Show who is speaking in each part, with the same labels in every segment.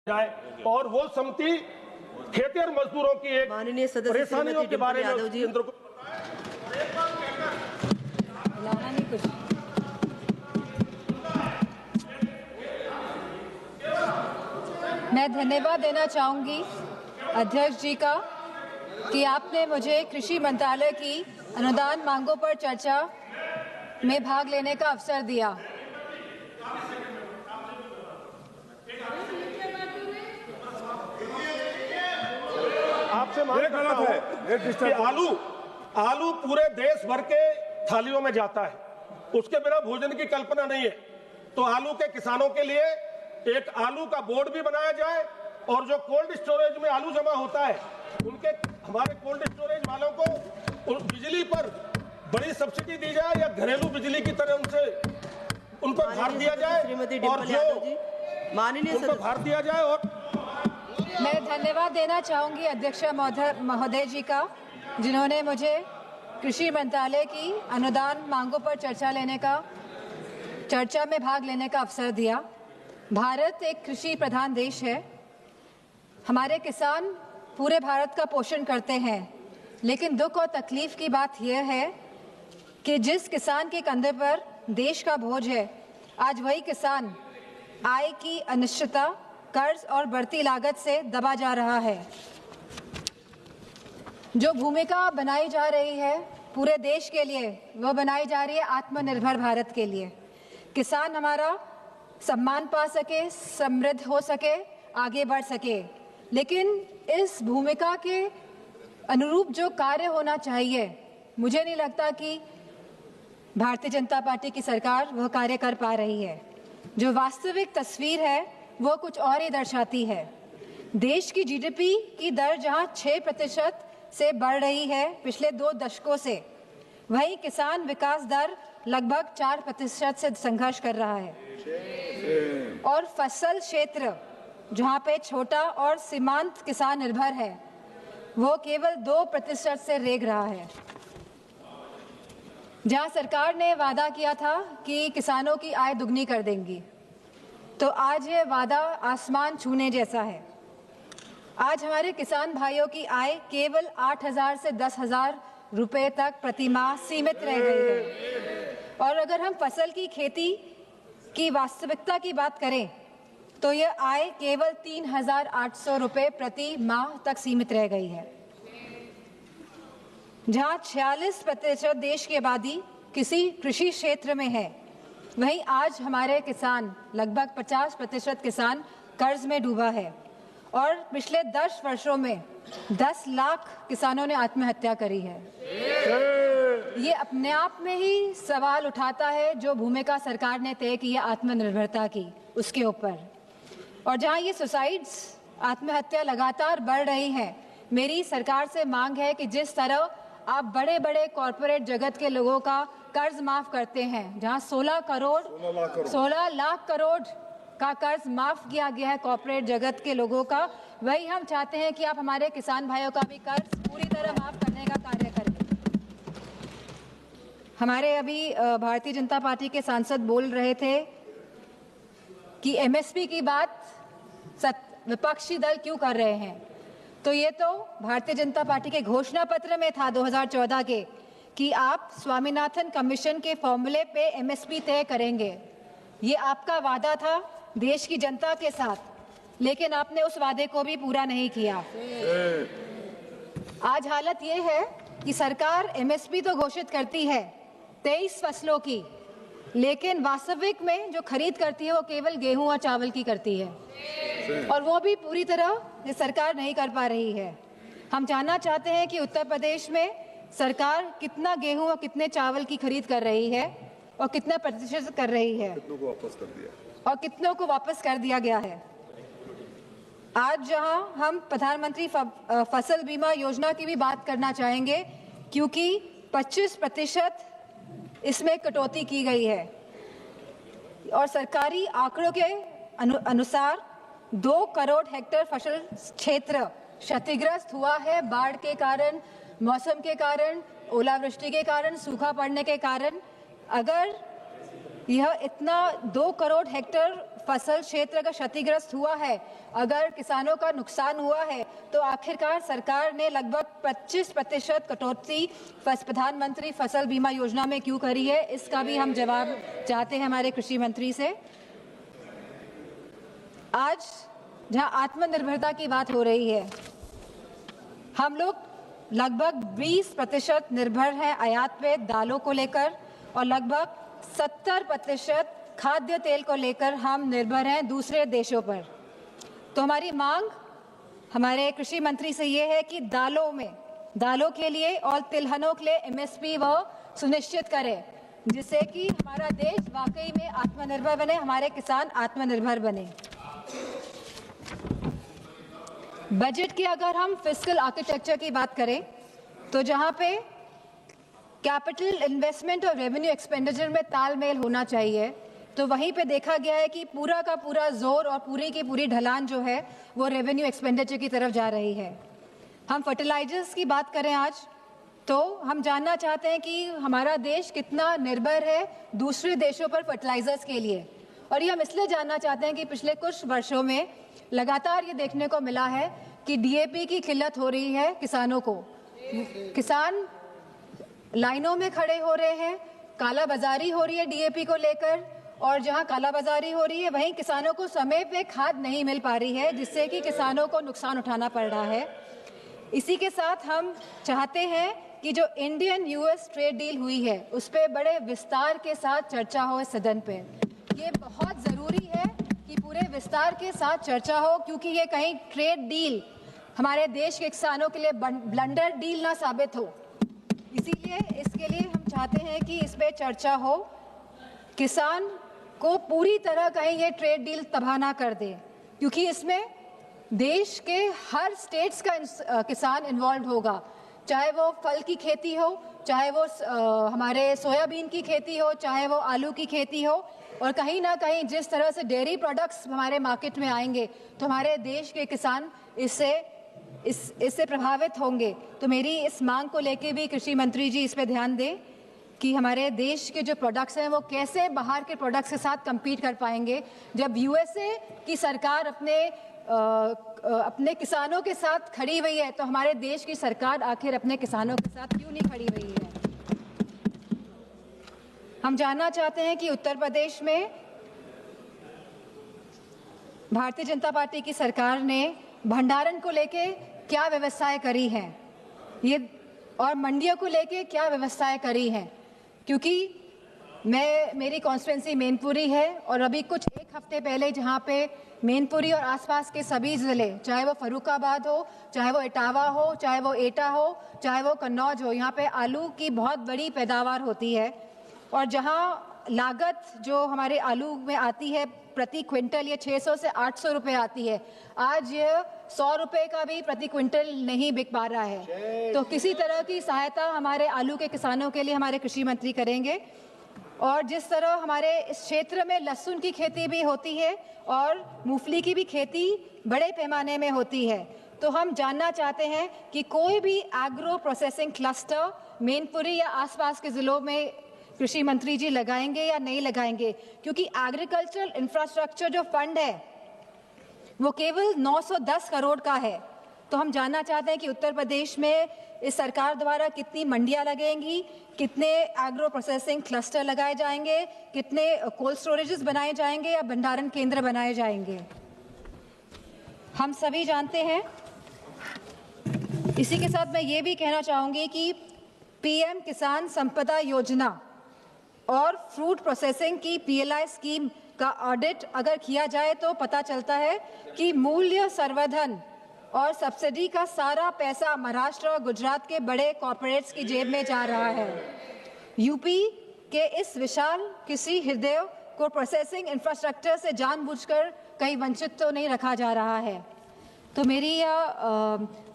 Speaker 1: जाए और वो समिति खेतिहर मजदूरों की एक
Speaker 2: माननीय सदस्य
Speaker 1: परेशानियों के बारे में
Speaker 2: यादव जी
Speaker 3: मैं धन्यवाद देना चाहूंगी अध्यक्ष जी का कि आपने मुझे कृषि मंत्रालय की अनुदान मांगों पर चर्चा में भाग लेने का अवसर दिया।
Speaker 1: आपसे मांग करता हूं कि आलू पूरे देश भर के थालियों में जाता है, उसके बिना भोजन की कल्पना नहीं है। तो आलू के किसानों के लिए एक आलू का बोर्ड भी बनाया जाए और जो कोल्ड स्टोरेज में आलू जमा होता है उनके हमारे कोल्ड स्टोरेज वालों को बिजली पर बड़ी सब्सिडी दी जाए या घरेलू बिजली की तरह उनको भार दिया जाए और जो उनको भार दिया जाए। और
Speaker 3: मैं धन्यवाद देना चाहूंगी अध्यक्ष महोदय जी का जिन्होंने मुझे कृषि मंत्रालय की अनुदान मांगों पर चर्चा में भाग लेने का अवसर दिया। भारत एक कृषि प्रधान देश है। हमारे किसान पूरे भारत का पोषण करते हैं, लेकिन दुख और तकलीफ की बात यह है कि जिस किसान के कंधे पर देश का बोझ है, आज वही किसान आय की अनिश्चितता, कर्ज और बढ़ती लागत से दबा जा रहा है। जो भूमिका बनाई जा रही है पूरे देश के लिए, वह बनाई जा रही है आत्मनिर्भर भारत के लिए। किसान हमारा सम्मान पा सके, समृद्ध हो सके, आगे बढ़ सके, लेकिन इस भूमिका के अनुरूप जो कार्य होना चाहिए, मुझे नहीं लगता कि भारतीय जनता पार्टी की सरकार वह कार्य कर पा रही है। जो वास्तविक तस्वीर है वो कुछ और ही दर्शाती है। देश की जीडीपी की दर जहां 6% से बढ़ रही है पिछले 2 दशकों से, वहीं किसान विकास दर लगभग 4% से संघर्ष कर रहा है। और फसल क्षेत्र जहां पे छोटा और सीमांत किसान निर्भर है, वो केवल 2% से रेंग रहा है। जहां सरकार ने वादा किया था कि किसानों की आय दुगनी कर देंगी, तो आज ये वादा आसमान छूने जैसा है। आज हमारे किसान भाइयों की आय केवल 8,000 से 10,000 रुपए तक प्रति माह सीमित रह गई है। और अगर हम फसल की खेती की वास्तविकता की बात करें तो यह आय केवल 3,800 रुपए प्रति माह तक सीमित रह गई है। जहां 46% देश की आबादी किसी कृषि क्षेत्र में है, वहीं आज हमारे किसान लगभग 50% किसान कर्ज में डूबा है। और पिछले 10 वर्षों में 10 लाख किसानों ने आत्महत्या करी है। ये अपने आप में ही सवाल उठाता है जो भूमिका सरकार ने तय की है आत्मनिर्भरता की, उसके ऊपर। और जहां ये सुसाइड्स, आत्महत्या लगातार बढ़ रही हैं, मेरी सरकार से मांग है कि जिस तरह आप बड़े बड़े कॉरपोरेट जगत के लोगों का कर्ज माफ करते हैं, जहां 16 लाख करोड़ का कर्ज माफ किया गया है कॉरपोरेट जगत के लोगों का, वही हम चाहते हैं कि आप हमारे किसान भाइयों का भी कर्ज पूरी तरह माफ करने का कार्य करें। हमारे अभी भारतीय जनता पार्टी के सांसद बोल रहे थे कि एमएसपी की बात विपक्षी दल क्यों कर रहे हैं, तो ये तो भारतीय जनता पार्टी के घोषणा पत्र में था 2014 के कि आप स्वामीनाथन कमीशन के फॉर्मूले पे एमएसपी तय करेंगे। ये आपका वादा था देश की जनता के साथ, लेकिन आपने उस वादे को भी पूरा नहीं किया। आज हालत ये है कि सरकार एमएसपी तो घोषित करती है 23 फसलों की, लेकिन वास्तविक में जो खरीद करती है वो केवल गेहूं और चावल की करती है, और वो भी पूरी तरह ये सरकार नहीं कर पा रही है। हम जानना चाहते हैं कि उत्तर प्रदेश में सरकार कितना गेहूं और कितने चावल की खरीद कर रही है और कितना प्रतिशत कर रही है, कितनों को वापस कर दिया गया है। आज जहां हम प्रधानमंत्री फसल बीमा योजना की भी बात करना चाहेंगे, क्योंकि 25% इसमें कटौती की गई है और सरकारी आंकड़ों के अनुसार 2 करोड़ हेक्टेयर फसल क्षेत्र क्षतिग्रस्त हुआ है बाढ़ के कारण, मौसम के कारण, ओलावृष्टि के कारण, सूखा पड़ने के कारण। अगर यह इतना 2 करोड़ हेक्टेयर फसल क्षेत्र अगर क्षतिग्रस्त हुआ है, अगर किसानों का नुकसान हुआ है, तो आखिरकार सरकार ने लगभग 25% कटौती प्रधानमंत्री फसल बीमा योजना में क्यों करी है? इसका भी हम जवाब चाहते हैं हमारे कृषि मंत्री से। आज जहां आत्मनिर्भरता की बात हो रही है, हम लोग लगभग 20% निर्भर हैं आयात पे दालों को लेकर और लगभग 70% खाद्य तेल को लेकर हम निर्भर हैं दूसरे देशों पर। तो हमारी मांग हमारे कृषि मंत्री से ये है कि दालों के लिए और तिलहनों के लिए MSP वह सुनिश्चित करें, जिससे कि हमारा देश वाकई में आत्मनिर्भर बने, हमारे किसान आत्मनिर्भर बने। बजट की अगर हम फिस्कल आर्किटेक्चर की बात करें, तो जहां पे कैपिटल इन्वेस्टमेंट और रेवेन्यू एक्सपेंडिचर में तालमेल होना चाहिए, तो वहीं पे देखा गया है कि पूरा का पूरा जोर और पूरी की पूरी ढलान जो है वो रेवेन्यू एक्सपेंडिचर की तरफ जा रही है। हम फर्टिलाइजर्स की बात करें आज, तो हम जानना चाहते हैं कि हमारा देश कितना निर्भर है दूसरे देशों पर फर्टिलाइजर्स के लिए, और ये हम इसलिए जानना चाहते हैं कि पिछले कुछ वर्षों में लगातार ये देखने को मिला है कि DAP की किल्लत हो रही है किसानों को। किसान लाइनों में खड़े हो रहे हैं, कालाबाजारी हो रही है DAP को लेकर, और जहां कालाबाजारी हो रही है वहीं किसानों को समय पे खाद नहीं मिल पा रही है, जिससे कि किसानों को नुकसान उठाना पड़ रहा है। इसी के साथ हम चाहते हैं कि जो इंडियन US ट्रेड डील हुई है उस पर बड़े विस्तार के साथ चर्चा हो इस सदन पे। ये बहुत ज़रूरी है कि पूरे विस्तार के साथ चर्चा हो, क्योंकि ये कहीं ट्रेड डील हमारे देश के किसानों के लिए ब्लंडर डील ना साबित हो। इसीलिए इसके लिए हम चाहते हैं कि इस पे चर्चा हो, किसान को पूरी तरह कहीं ये ट्रेड डील तबाह ना कर दे, क्योंकि इसमें देश के हर स्टेट्स का किसान इन्वॉल्व होगा, चाहे वो फल की खेती हो, चाहे वो हमारे सोयाबीन की खेती हो, चाहे वो आलू की खेती हो, और कहीं ना कहीं जिस तरह से डेयरी प्रोडक्ट्स हमारे मार्केट में आएंगे तो हमारे देश के किसान इससे प्रभावित होंगे। तो मेरी इस मांग को लेके भी कृषि मंत्री जी इस पे ध्यान दें कि हमारे देश के जो प्रोडक्ट्स हैं वो कैसे बाहर के प्रोडक्ट्स के साथ compete कर पाएंगे, जब USA की सरकार अपने किसानों के साथ खड़ी हुई है, तो हमारे देश की सरकार आखिर अपने किसानों के साथ क्यों नहीं खड़ी हुई है। हम जानना चाहते हैं कि उत्तर प्रदेश में भारतीय जनता पार्टी की सरकार ने भंडारण को लेके क्या व्यवस्थाएं करी हैं, ये और मंडियों को लेके क्या व्यवस्थाएं करी हैं, क्योंकि मेरी कॉन्स्टिट्यूंसी मैनपुरी है और अभी कुछ एक हफ्ते पहले जहां पे मैनपुरी और आसपास के सभी ज़िले, चाहे वो फर्रुखाबाद हो, चाहे वो इटावा हो, चाहे वो एटा हो, चाहे वो कन्नौज हो, यहाँ पे आलू की बहुत बड़ी पैदावार होती है, और जहां लागत जो हमारे आलू में आती है प्रति क्विंटल ये 600 से 800 रुपए आती है, आज ये 100 रुपए का भी प्रति क्विंटल नहीं बिक पा रहा है। तो किसी तरह की सहायता हमारे आलू के किसानों के लिए हमारे कृषि मंत्री करेंगे। और जिस तरह हमारे इस क्षेत्र में लहसुन की खेती भी होती है और मूंगफली की भी खेती बड़े पैमाने में होती है, तो हम जानना चाहते हैं कि कोई भी एग्रो प्रोसेसिंग क्लस्टर मैनपुरी या आसपास के ज़िलों में कृषि मंत्री जी लगाएंगे या नहीं लगाएंगे, क्योंकि एग्रीकल्चरल इंफ्रास्ट्रक्चर जो फंड है वो केवल 910 करोड़ का है। तो हम जानना चाहते हैं कि उत्तर प्रदेश में इस सरकार द्वारा कितनी मंडियां लगेंगी, कितने एग्रो प्रोसेसिंग क्लस्टर लगाए जाएंगे, कितने कोल्ड स्टोरेजेस बनाए जाएंगे या भंडारण केंद्र बनाए जाएंगे। हम सभी जानते हैं। इसी के साथ मैं ये भी कहना चाहूँगी कि PM किसान संपदा योजना और फ्रूट प्रोसेसिंग की PLI स्कीम का ऑडिट अगर किया जाए तो पता चलता है कि मूल्य संवर्धन और सब्सिडी का सारा पैसा महाराष्ट्र और गुजरात के बड़े कॉर्पोरेट्स की जेब में जा रहा है। यूपी के इस विशाल कृषि हृदय को प्रोसेसिंग इंफ्रास्ट्रक्चर से जानबूझकर कहीं वंचित तो नहीं रखा जा रहा है। तो मेरी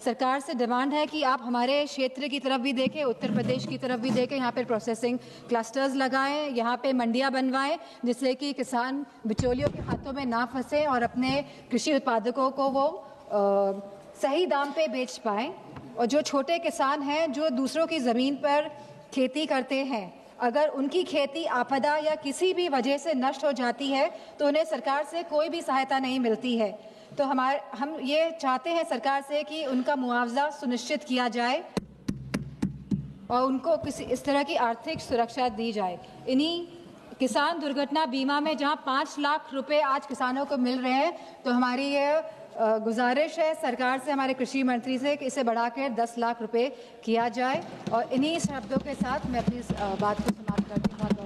Speaker 3: सरकार से डिमांड है कि आप हमारे क्षेत्र की तरफ भी देखें, उत्तर प्रदेश की तरफ भी देखें, यहाँ पे प्रोसेसिंग क्लस्टर्स लगाएं, यहाँ पे मंडियाँ बनवाएं, जिससे कि किसान बिचौलियों के हाथों में ना फंसे और अपने कृषि उत्पादकों को वो सही दाम पे बेच पाएं। और जो छोटे किसान हैं जो दूसरों की ज़मीन पर खेती करते हैं, अगर उनकी खेती आपदा या किसी भी वजह से नष्ट हो जाती है तो उन्हें सरकार से कोई भी सहायता नहीं मिलती है। तो हम ये चाहते हैं सरकार से कि उनका मुआवजा सुनिश्चित किया जाए और उनको किसी इस तरह की आर्थिक सुरक्षा दी जाए। इन्हीं किसान दुर्घटना बीमा में जहां 5 लाख रुपए आज किसानों को मिल रहे हैं, तो हमारी ये गुजारिश है सरकार से, हमारे कृषि मंत्री से, कि इसे बढ़ाकर 10 लाख रुपए किया जाए। और इन्हीं शब्दों के साथ मैं अपनी बात को समाप्त करती हूँ।